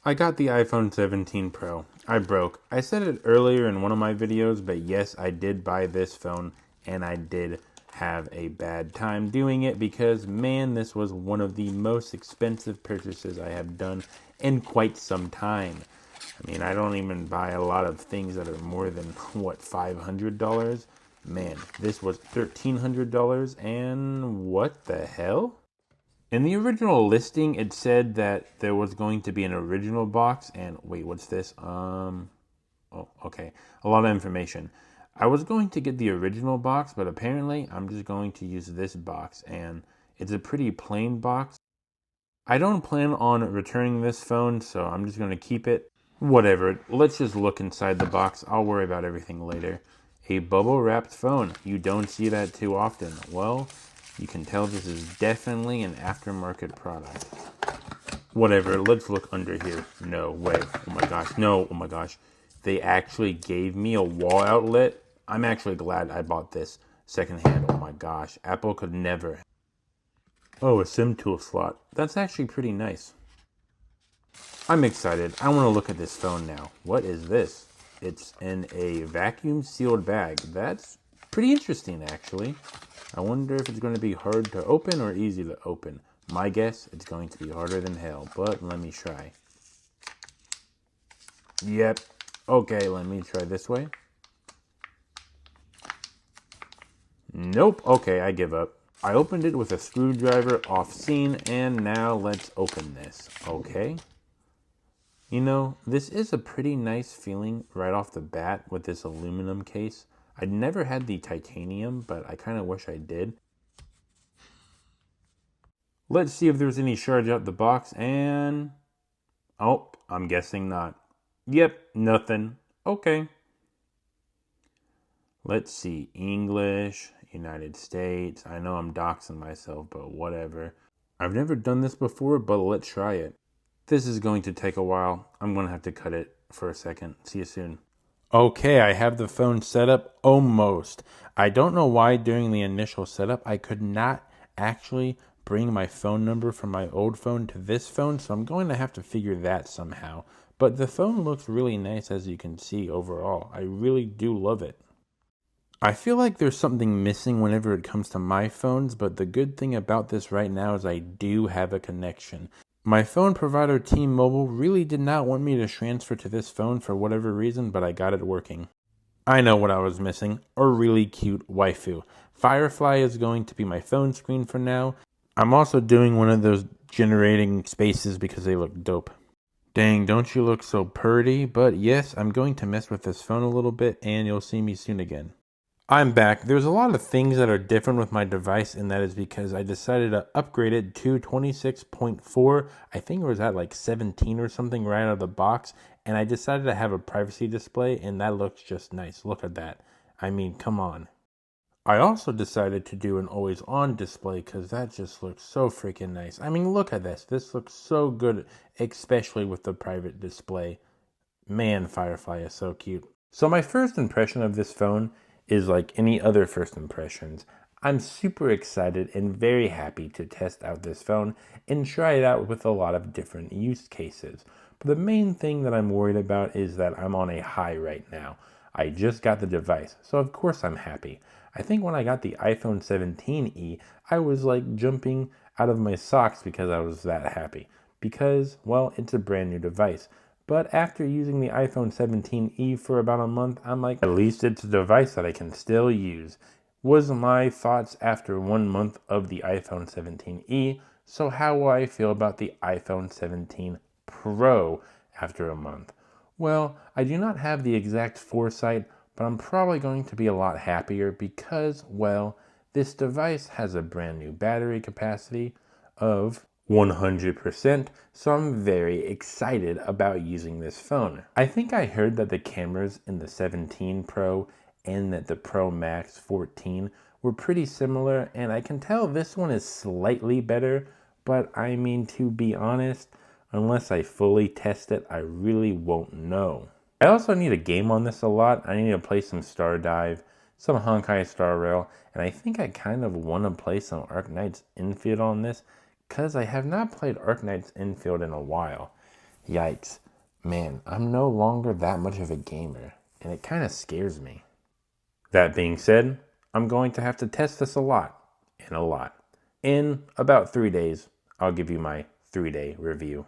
I got the iPhone 17 Pro. I said it earlier in one of my videos, but yes, I did buy this phone and I did have a bad time doing it because, man, this was one of the most expensive purchases I have done in quite some time. I mean, I don't even buy a lot of things that are more than, what, $500? Man, this was $1,300 and what the hell? In the original listing, it said that there was going to be an original box, and wait, what's this? Oh, okay, a lot of information. I was going to get the original box, but apparently I'm just going to use this box, and it's a pretty plain box. I don't plan on returning this phone, so I'm just going to keep it. Whatever, let's just look inside the box. I'll worry about everything later. A bubble wrapped phone. You don't see that too often. Well, you can tell this is definitely an aftermarket product. Whatever, let's look under here. No way. Oh my gosh, no, oh my gosh. They actually gave me a wall outlet. I'm actually glad I bought this secondhand. Oh my gosh, Apple could never. Oh, a SIM tool slot. That's actually pretty nice. I'm excited. I want to look at this phone now. What is this? It's in a vacuum sealed bag. That's pretty interesting, actually. I wonder if it's going to be hard to open or easy to open. My guess, it's going to be harder than hell, but let me try. Yep. Okay, let me try this way. Nope. Okay, I give up. I opened it with a screwdriver off scene, and now let's open this. Okay. You know, this is a pretty nice feeling right off the bat with this aluminum case. I'd never had the titanium, but I kind of wish I did. Let's see if there's any shards out the box, and... oh, I'm guessing not. Yep, nothing. Okay. Let's see, English, United States. I know I'm doxing myself, but whatever. I've never done this before, but let's try it. This is going to take a while. I'm going to have to cut it for a second. See you soon. Okay, I have the phone set up almost. I don't know why during the initial setup I could not actually bring my phone number from my old phone to this phone, so I'm going to have to figure that somehow. But the phone looks really nice, as you can see overall. I really do love it. I feel like there's something missing whenever it comes to my phones, but the good thing about this right now is I do have a connection. My phone provider T-Mobile really did not want me to transfer to this phone for whatever reason, but I got it working. I know what I was missing, a really cute waifu. Firefly is going to be my phone screen for now. I'm also doing one of those generating spaces because they look dope. Dang, don't you look so purty? But yes, I'm going to mess with this phone a little bit and you'll see me soon again. I'm back. There's a lot of things that are different with my device, and that is because I decided to upgrade it to 26.4. I think it was at like 17 or something right out of the box, and I decided to have a privacy display, and that looks just nice. Look at that. I mean, come on. I also decided to do an always on display because that just looks so freaking nice. I mean, look at this. This looks so good, especially with the private display. Man, Firefly is so cute. So my first impression of this phone is like any other first impressions. I'm super excited and very happy to test out this phone and try it out with a lot of different use cases. But the main thing that I'm worried about is that I'm on a high right now. I just got the device, so of course I'm happy. I think when I got the iPhone 17e, I was like jumping out of my socks because I was that happy. Because, well, it's a brand new device. But after using the iPhone 17e for about a month, I'm like, at least it's a device that I can still use. Was my thoughts after 1 month of the iPhone 17e. So how will I feel about the iPhone 17 Pro after a month? Well, I do not have the exact foresight, but I'm probably going to be a lot happier because, well, this device has a brand new battery capacity of 100%, so I'm very excited about using this phone. I think I heard that the cameras in the 17 Pro and that the Pro Max 14 were pretty similar, and I can tell this one is slightly better, but I mean, to be honest, unless I fully test it, I really won't know. I also need a game on this a lot. I need to play some Stardive, some Honkai Star Rail, and I think I kind of want to play some Arknight's Infield on this, because I have not played Arknight's Infield in a while. Yikes. Man, I'm no longer that much of a gamer, and it kind of scares me. That being said, I'm going to have to test this a lot, and a lot. In about 3 days, I'll give you my 3-day review.